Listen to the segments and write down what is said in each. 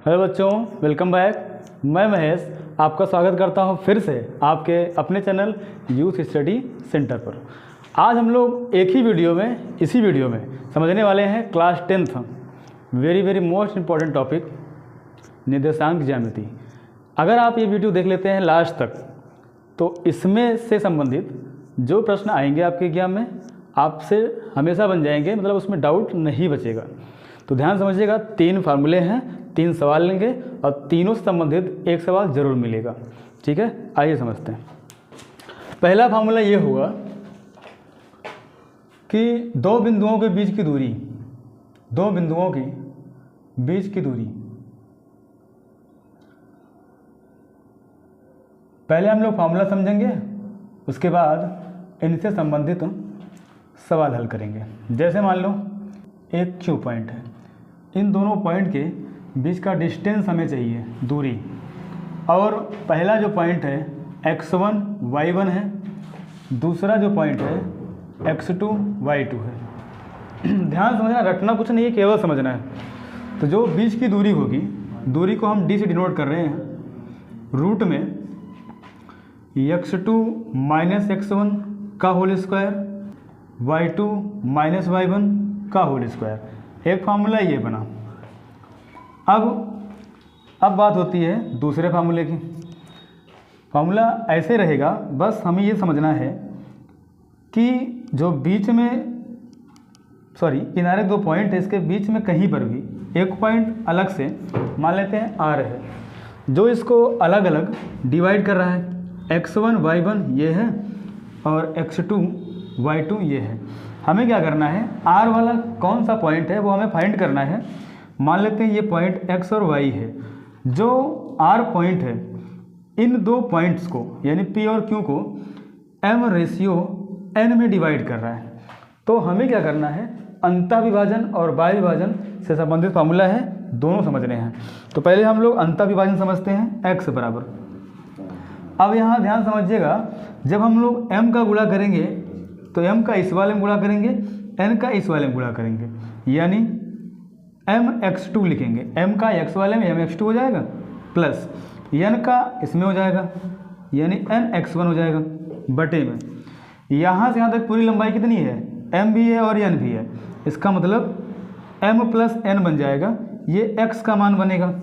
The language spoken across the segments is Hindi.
हेलो बच्चों, वेलकम बैक। मैं महेश आपका स्वागत करता हूं फिर से आपके अपने चैनल यूथ स्टडी सेंटर पर। आज हम लोग इसी वीडियो में समझने वाले हैं class 10th very most important topic निर्देशांक ज्यामिति। अगर आप ये वीडियो देख लेते हैं लास्ट तक तो इसमें से संबंधित जो प्रश्न आएंगे आपके एग्जाम में आपसे हमेशा बन जाएंगे, मतलब उसमें डाउट नहीं बचेगा। तो ध्यान समझिएगा, 3 फार्मूले हैं, 3 सवाल लेंगे और तीनों से संबंधित एक सवाल जरूर मिलेगा। ठीक है, आइए समझते हैं। पहला फार्मूला ये होगा कि दो बिंदुओं के बीच की दूरी, पहले हम लोग फार्मूला समझेंगे, उसके बाद इनसे संबंधित सवाल हल करेंगे। जैसे मान लो एक क्यू पॉइंट है, इन दोनों पॉइंट के बीच का डिस्टेंस हमें चाहिए, दूरी, और पहला जो पॉइंट है x1 y1 है, दूसरा जो पॉइंट है x2 y2 है। ध्यान समझना, रटना कुछ नहीं है, केवल समझना है। तो जो बीच की दूरी होगी, दूरी को हम d से डिनोट कर रहे हैं, रूट में x2 माइनस x1 का whole square, y2 minus y1 का होल स्क्वायर। एक फार्मूला ये बना। अब बात होती है दूसरे फार्मूले की। फार्मूला ऐसे रहेगा, बस हमें ये समझना है कि जो बीच में किनारे 2 पॉइंट है, इसके बीच में कहीं पर भी एक पॉइंट अलग से मान लेते हैं R है, जो इसको अलग अलग डिवाइड कर रहा है। x1 y1 ये है और x2 y2 ये है। हमें क्या करना है, R वाला कौन सा पॉइंट है वो हमें फाइंड करना है। मान लेते हैं ये पॉइंट x और y है। जो R पॉइंट है, इन 2 पॉइंट्स को यानी P और Q को m रेशियो n में डिवाइड कर रहा है। तो हमें क्या करना है, अंतः विभाजन और बाह्य विभाजन से संबंधित फार्मूला है, दोनों समझने हैं। तो पहले हम लोग अंतः विभाजन समझते हैं, x बराबर। अब यहाँ ध्यान समझिएगा, जब हम लोग m का गुणा करेंगे तो m का इस वाले में गुणा करेंगे, n का इस वाले में गुणा करेंगे, यानी mx2 लिखेंगे। m का x वाले में mx2 हो जाएगा, प्लस n का इसमें हो जाएगा, यानी nx1 हो जाएगा, बटे में यहाँ से यहाँ तक पूरी लंबाई कितनी है, m भी है और n भी है। इसका मतलब m प्लस n बन जाएगा, ये x का मान बनेगा।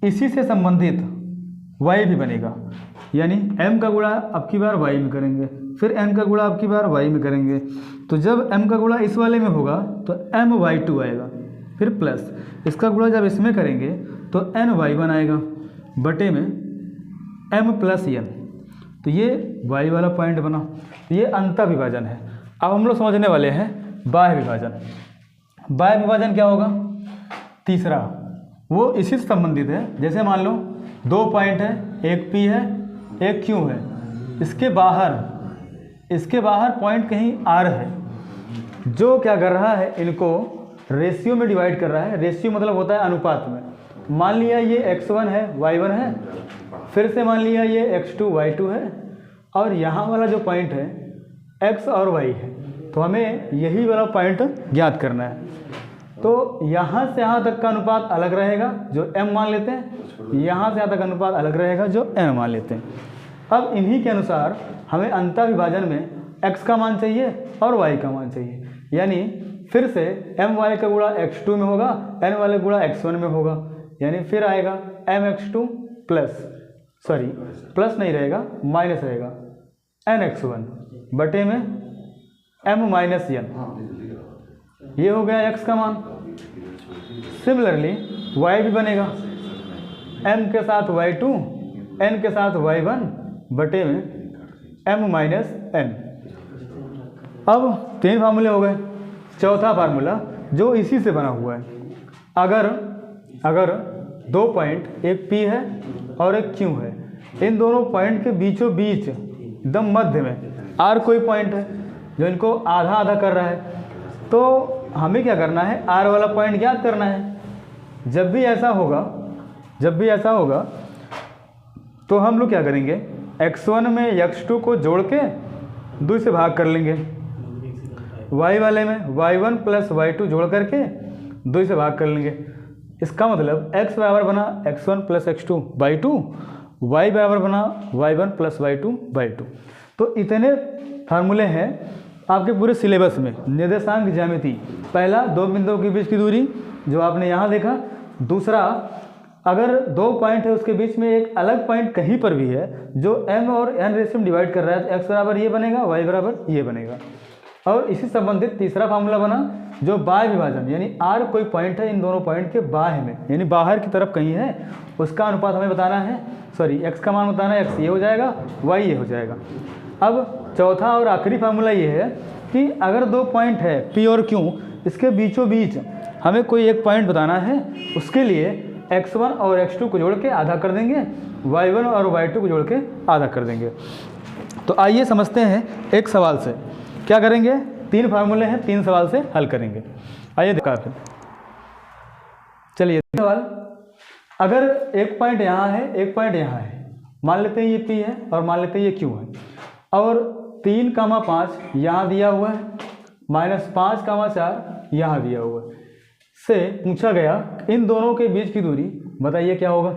इसी से संबंधित y भी बनेगा, यानी m का गुणा अब की बार y में करेंगे, फिर n का गुणा अब की बार y में करेंगे। तो जब m का गुणा इस वाले में होगा तो my2 आएगा, फिर प्लस इसका गुणा जब इसमें करेंगे तो ny1 आएगा, बटे में m प्लस n। तो ये y वाला पॉइंट बना। तो ये अंतः विभाजन है। अब हम लोग समझने वाले हैं बाह्य विभाजन। बाह्य विभाजन क्या होगा, तीसरा, वो इसी से संबंधित है। जैसे मान लो 2 पॉइंट है, एक P है एक Q है, इसके बाहर पॉइंट कहीं R है, जो क्या कर रहा है, इनको रेशियो में डिवाइड कर रहा है। रेशियो मतलब होता है अनुपात में। मान लिया ये x1 है y1 है, फिर से मान लिया ये x2 y2 है, और यहाँ वाला जो पॉइंट है x और y है। तो हमें यही वाला पॉइंट ज्ञात करना है। तो यहाँ से यहाँ तक का अनुपात अलग रहेगा जो m मान लेते हैं, यहाँ से यहाँ तक अनुपात अलग रहेगा जो n मान लेते हैं। अब इन्हीं के अनुसार हमें अंतः विभाजन में x का मान चाहिए और y का मान चाहिए, यानी फिर से my का गुणा x2 में होगा, n वाले गुणा x1 में होगा, यानी फिर आएगा mx2 प्लस नहीं रहेगा, माइनस रहेगा nx1 बटे में m माइनस n। ये हो गया x का मान। सिमिलरली y भी बनेगा, m के साथ y2, n के साथ y1 बटे में m माइनस n। अब 3 फार्मूले हो गए। चौथा फार्मूला जो इसी से बना हुआ है, अगर 2 पॉइंट, एक P है और एक Q है, इन दोनों पॉइंट के बीचों बीच एकदम मध्य में R कोई पॉइंट है जो इनको आधा आधा कर रहा है, तो हमें क्या करना है, R वाला पॉइंट ज्ञात करना है। जब भी ऐसा होगा तो हम लोग क्या करेंगे, x1 में x2 को जोड़ के 2 से भाग कर लेंगे, y वाले में y1 प्लस y2 जोड़ करके 2 से भाग कर लेंगे। इसका मतलब x बराबर बना x1 plus x2 by 2, y बराबर बना y1 प्लस y2 बाई 2। तो इतने फार्मूले हैं आपके पूरे सिलेबस में। निर्देशांक ज्यामिति, पहला दो बिंदुओं के बीच की दूरी जो आपने यहाँ देखा, दूसरा अगर दो पॉइंट है उसके बीच में एक अलग पॉइंट कहीं पर भी है जो m और n रेशियो में डिवाइड कर रहा है तो x बराबर ये बनेगा, y बराबर ये बनेगा। और इसी संबंधित तीसरा फार्मूला बना जो बाह्य विभाजन, यानी r कोई पॉइंट है इन दोनों पॉइंट के बाह्य में, यानी बाहर की तरफ कहीं है, उसका अनुपात हमें बताना है, सॉरी x का मान बताना है, x ये हो जाएगा, y ये हो जाएगा। अब चौथा और आखिरी फार्मूला ये है कि अगर दो पॉइंट है P और Q, इसके बीचों बीच हमें कोई एक पॉइंट बताना है, उसके लिए x1 और x2 को जोड़ के आधा कर देंगे, y1 और y2 को जोड़ के आधा कर देंगे। तो आइए समझते हैं एक सवाल से क्या करेंगे। तीन फार्मूले हैं, तीन सवाल से हल करेंगे। आइए देखा फिर, चलिए सवाल। अगर एक पॉइंट यहाँ है, एक पॉइंट यहाँ है, मान लेते हैं ये P है और मान लेते हैं ये Q है, और 3,5 यहाँ दिया हुआ है, -5,4 यहाँ दिया हुआ है, से पूछा गया इन दोनों के बीच की दूरी बताइए क्या होगा।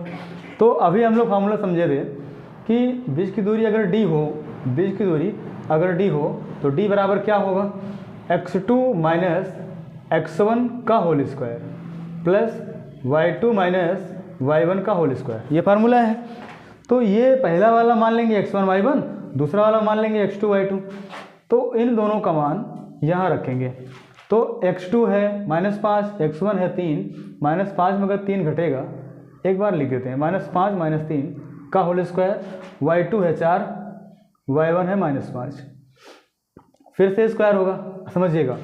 तो अभी हम लोग फार्मूला समझे थे कि बीच की दूरी अगर d हो, बीच की दूरी अगर d हो तो d बराबर क्या होगा, x2 माइनस x1 का whole square plus y2 minus y1 का होल स्क्वायर, ये फार्मूला है। तो ये पहला वाला मान लेंगे x1 y1, दूसरा वाला मान लेंगे x2 y2। तो इन दोनों का मान यहाँ रखेंगे, तो x2 है -5, x1 है 3, -5 में अगर 3 घटेगा, एक बार लिख देते हैं, -5 माइनस 3 का होल स्क्वायर, y2 है 4, y1 है -5, फिर से स्क्वायर होगा, समझिएगा,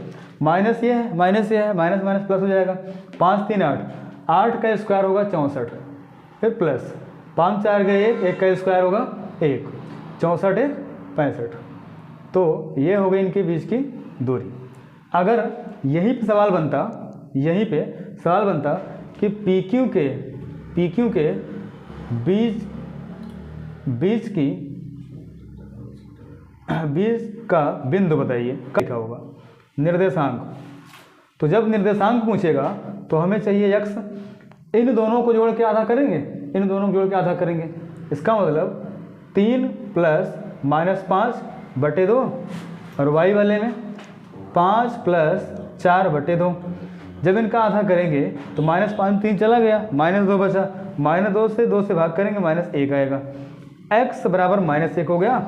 माइनस ये है, माइनस ये है, माइनस माइनस प्लस हो जाएगा, 5 3 8, 8 का स्क्वायर होगा 64, फिर प्लस 5 4 गए 1, 1 का स्क्वायर होगा 1, 64 1 65। तो ये हो गई इनके बीच की दूरी। अगर यहीं पे सवाल बनता, यहीं पे सवाल बनता कि PQ के बीच का बिंदु बताइए, क्या होगा, निर्देशांक। तो जब निर्देशांक पूछेगा तो हमें चाहिए x, इन दोनों को जोड़ के आधा करेंगे, इन दोनों को जोड़ के आधा करेंगे, इसका मतलब 3 प्लस -5/2 और y वाले में 5 प्लस 4/2। जब इनका आधा करेंगे तो -5 3 चला गया, -2 बचा, -2 से 2 से भाग करेंगे, -1 आएगा, x बराबर -1 हो गया,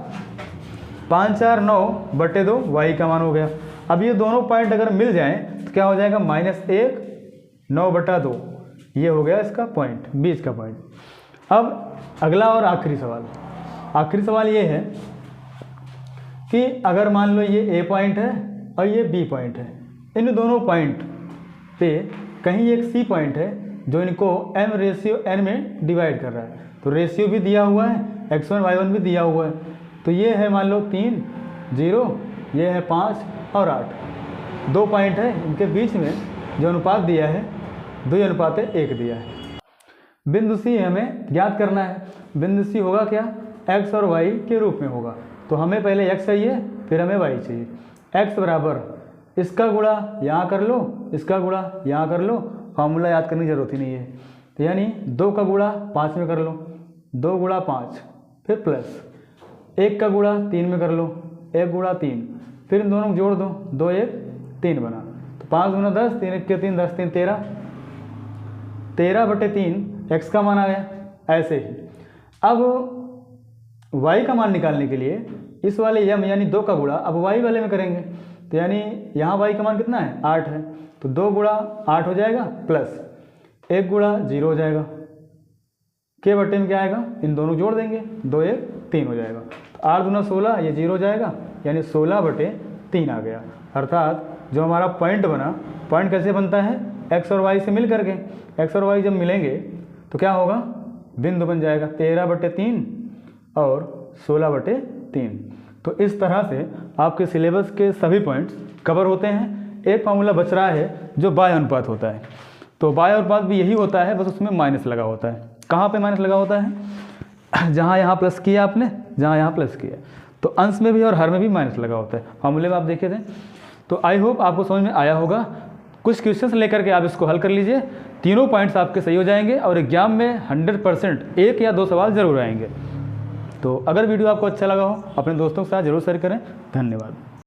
5 4 9/2 y का मान हो गया। अब ये दोनों पॉइंट अगर मिल जाएं तो क्या हो जाएगा, -1 9/2, ये हो गया इसका पॉइंट, बीच का पॉइंट। अब अगला और आखिरी सवाल ये है कि अगर मान लो ये A पॉइंट है और ये B पॉइंट है, इन दोनों पॉइंट पे कहीं एक C पॉइंट है जो इनको m/n में डिवाइड कर रहा है, तो रेशियो भी दिया हुआ है, x1 y1 भी दिया हुआ है। तो ये है मान लो 3 0, ये है 5 और 8, दो पॉइंट है, इनके बीच में जो अनुपात दिया है 2:1 दिया है। बिंदु C हमें ज्ञात करना है। बिंदु C होगा क्या, x और y के रूप में होगा, तो हमें पहले x चाहिए, फिर हमें y चाहिए। x बराबर इसका गुणा यहाँ कर लो, इसका गुणा यहाँ कर लो, फार्मूला याद करने की जरूरत ही नहीं है। तो यानी 2 का गुणा 5 में कर लो, 2 गुणा 5, फिर प्लस 1 का गुणा 3 में कर लो, 1 गुणा 3, फिर इन दोनों को जोड़ दो, 2 1 3 बना, तो 5 गुना 10, 3 1 3, 10 3 13, 13/3 x का मान आ गया। ऐसे ही अब y का मान निकालने के लिए इस वाले m यानी 2 का गुणा अब y वाले में करेंगे, तो यानी यहाँ y का मान कितना है, 8 है, तो 2 गुणा 8 हो जाएगा, प्लस 1 गुणा 0 हो जाएगा, के बटे में क्या आएगा, इन दोनों जोड़ देंगे, 2 1 3 हो जाएगा, तो 8 दूना 16, ये 0 हो जाएगा, यानी 16/3 आ गया। अर्थात जो हमारा पॉइंट बना, पॉइंट कैसे बनता है, x और y से मिल करके, x और y जब मिलेंगे तो क्या होगा, बिंदु बन जाएगा 13/3 और 16/3। तो इस तरह से आपके सिलेबस के सभी पॉइंट्स कवर होते हैं। एक फार्मूला बच रहा है जो बाह्य अनुपात होता है, तो बाह्य अनुपात भी यही होता है, बस उसमें माइनस लगा होता है। कहाँ पे माइनस लगा होता है, जहाँ यहाँ प्लस किया आपने, जहाँ यहाँ प्लस किया, तो अंश में भी और हर में भी माइनस लगा होता है। फार्मूले में आप देखे थे। तो आई होप आपको समझ में आया होगा। कुछ क्वेश्चंस लेकर के आप इसको हल कर लीजिए, तीनों पॉइंट्स आपके सही हो जाएंगे और एग्जाम में 100% 1 या 2 सवाल जरूर आएंगे। तो अगर वीडियो आपको अच्छा लगा हो अपने दोस्तों के साथ जरूर शेयर करें। धन्यवाद।